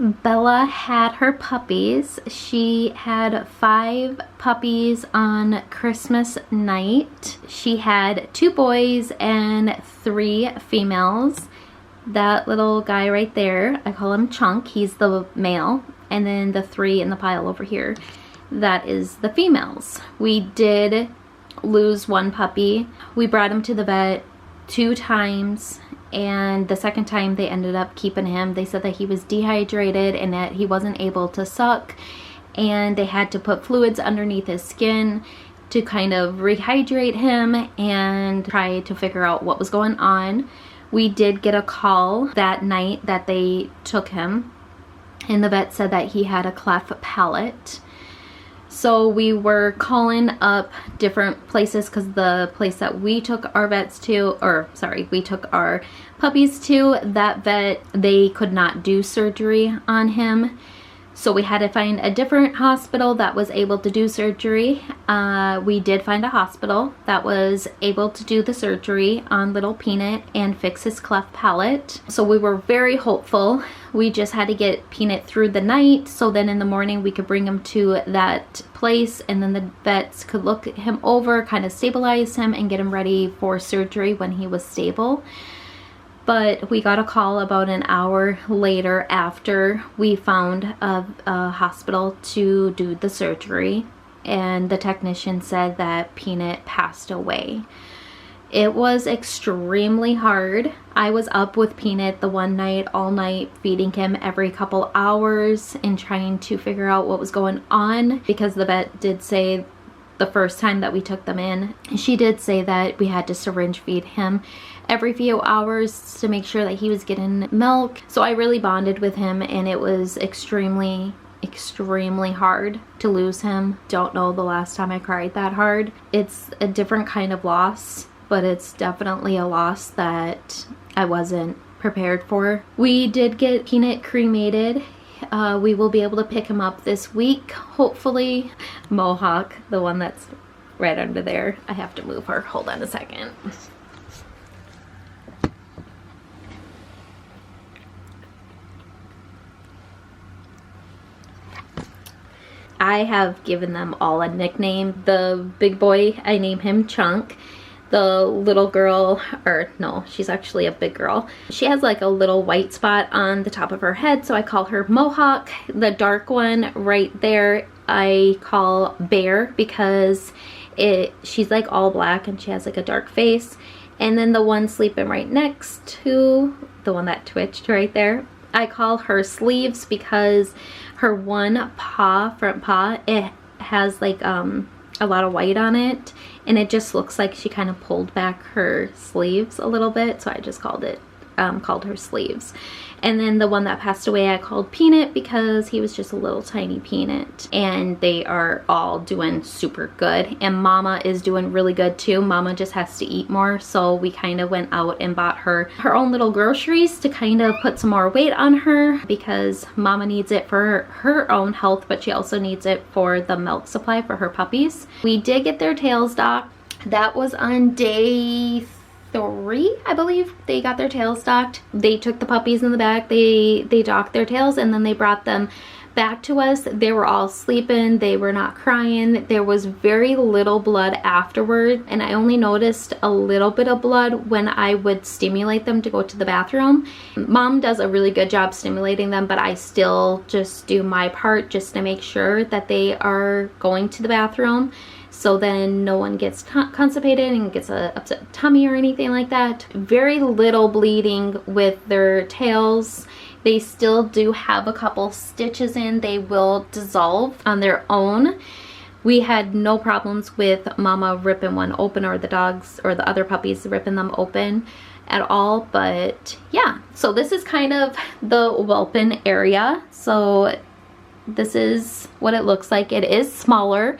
Bella had her puppies. She had 5 puppies on Christmas night. She had 2 boys and 3 females. That little guy right there, I call him Chunk, he's the male. And then the 3 in the pile over here, that is the females. We did lose 1 puppy. We brought him to the vet 2 times, and the second time they ended up keeping him. They said that he was dehydrated and that he wasn't able to suck, and they had to put fluids underneath his skin to kind of rehydrate him and try to figure out what was going on. We did get a call that night that they took him, and the vet said that he had a cleft palate. So we were calling up different places because the place that we took our vets to, or sorry, we took our puppies to, that vet, they could not do surgery on him. So we had to find a different hospital that was able to do surgery. We did find a hospital that was able to do the surgery on little Peanut and fix his cleft palate. So we were very hopeful. We just had to get Peanut through the night, so then in the morning we could bring him to that place, and then the vets could look him over, kind of stabilize him, and get him ready for surgery when he was stable. But we got a call about an hour later after we found a hospital to do the surgery, and the technician said that Peanut passed away. It was extremely hard. I was up with Peanut the one night, all night, feeding him every couple hours and trying to figure out what was going on, because the vet did say the first time that we took them in, she did say that we had to syringe feed him every few hours to make sure that he was getting milk. So I really bonded with him, and it was extremely hard to lose him. Don't know the last time I cried that hard. It's a different kind of loss, but it's definitely a loss that I wasn't prepared for. We did get Peanut cremated. We will be able to pick him up this week, hopefully. Mohawk, the one that's right under there. I have to move her. Hold on a second. I have given them all a nickname. The big boy, I name him Chunk. The little girl, or no, she's actually a big girl. She has like a little white spot on the top of her head, so I call her Mohawk. The dark one right there, I call Bear, because she's like all black and she has like a dark face. And then the one sleeping right next to the one that twitched right there, I call her Sleeves, because her one paw, front paw, it has like a lot of white on it, and it just looks like she kind of pulled back her sleeves a little bit, so I just called her Sleeves. And then the one that passed away I called Peanut, because he was just a little tiny peanut. And they are all doing super good, and Mama is doing really good too. Mama just has to eat more, so we kind of went out and bought her own little groceries to kind of put some more weight on her, because Mama needs it for her own health, but she also needs it for the milk supply for her puppies. We did get their tails docked. That was on day 3, I believe. They got their tails docked. They took the puppies in the back, they docked their tails, and then they brought them back to us. They were all sleeping, they were not crying. There was very little blood afterward, and I only noticed a little bit of blood when I would stimulate them to go to the bathroom. Mom does a really good job stimulating them, but I still just do my part just to make sure that they are going to the bathroom, so then no one gets constipated and gets a upset tummy or anything like that. Very little bleeding with their tails. They still do have a couple stitches in. They will dissolve on their own. We had no problems with Mama ripping one open, or the dogs or the other puppies ripping them open at all. But yeah, so this is kind of the whelping area. So this is what it looks like. It is smaller.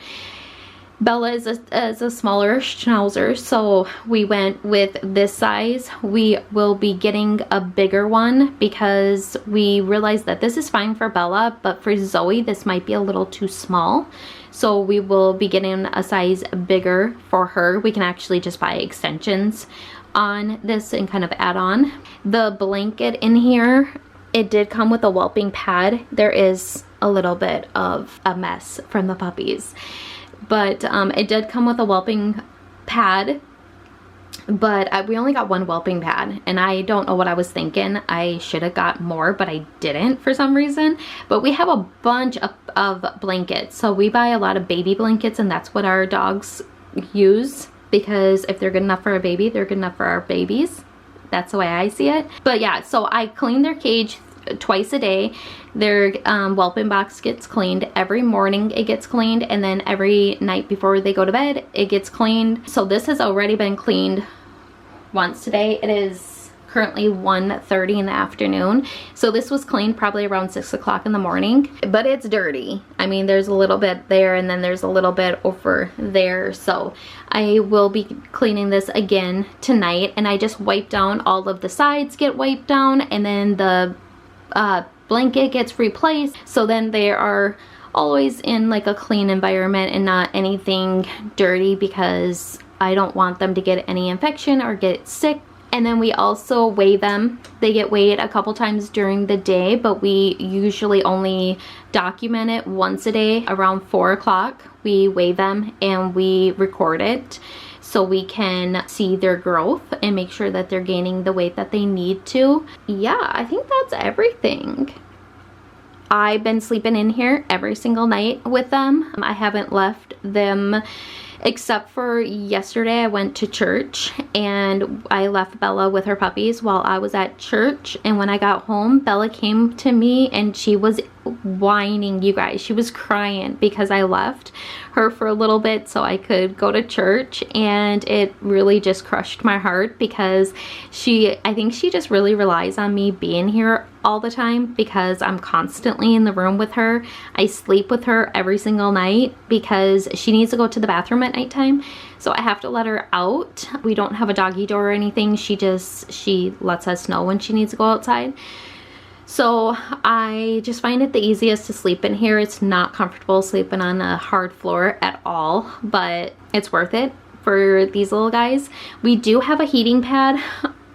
Bella is a smaller Schnauzer, so we went with this size. We will be getting a bigger one because we realized that this is fine for Bella, but for Zoe this might be a little too small. So we will be getting a size bigger for her. We can actually just buy extensions on this and kind of add on. The blanket in here it did come with a whelping pad. There is a little bit of a mess from the puppies, but it did come with a whelping pad. But we only got one whelping pad, and I don't know what I was thinking. I should have got more, but I didn't for some reason. But we have a bunch of blankets, so we buy a lot of baby blankets, and that's what our dogs use, because if they're good enough for a baby, they're good enough for our babies. That's the way I see it. But yeah, so I clean their cage twice a day. Their whelping box gets cleaned every morning. It gets cleaned, and then every night before they go to bed it gets cleaned. So this has already been cleaned once today. It is currently 1:30 in the afternoon, so this was cleaned probably around 6 o'clock in the morning, but it's dirty. I mean, there's a little bit there, and then there's a little bit over there, so I will be cleaning this again tonight. And I just wipe down all of the sides, get wiped down, and then the blanket gets replaced, so then they are always in like a clean environment and not anything dirty, because I don't want them to get any infection or get sick. And then we also weigh them. They get weighed a couple times during the day, but we usually only document it once a day. Around 4 o'clock we weigh them and we record it, so we can see their growth and make sure that they're gaining the weight that they need to. Yeah, I think that's everything. I've been sleeping in here every single night with them. I haven't left them, except for yesterday. I went to church and I left Bella with her puppies while I was at church, and when I got home, Bella came to me and she was whining, you guys. She was crying because I left her for a little bit so I could go to church, and it really just crushed my heart, because I think she just really relies on me being here all the time, because I'm constantly in the room with her. I sleep with her every single night because she needs to go to the bathroom at nighttime, so I have to let her out. We don't have a doggy door or anything. She lets us know when she needs to go outside. So I just find it the easiest to sleep in here. It's not comfortable sleeping on a hard floor at all, but it's worth it for these little guys. We do have a heating pad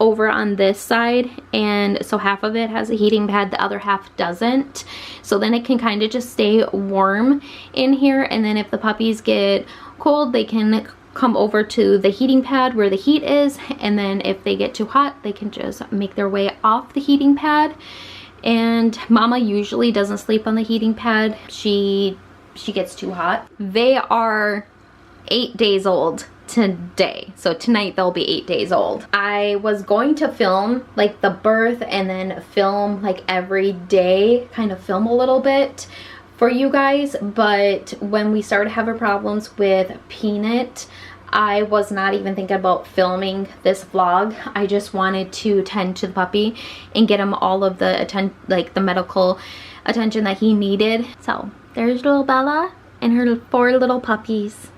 over on this side, and so half of it has a heating pad, the other half doesn't. So then it can kind of just stay warm in here, and then if the puppies get cold, they can come over to the heating pad where the heat is, and then if they get too hot, they can just make their way off the heating pad. And Mama usually doesn't sleep on the heating pad. She gets too hot. They are 8 days old today, so tonight they'll be 8 days old. I was going to film like the birth and then film like every day, kind of film a little bit for you guys, but when we started having problems with Peanut, I was not even thinking about filming this vlog. I just wanted to tend to the puppy and get him all of the the medical attention that he needed. So there's little Bella and her 4 little puppies.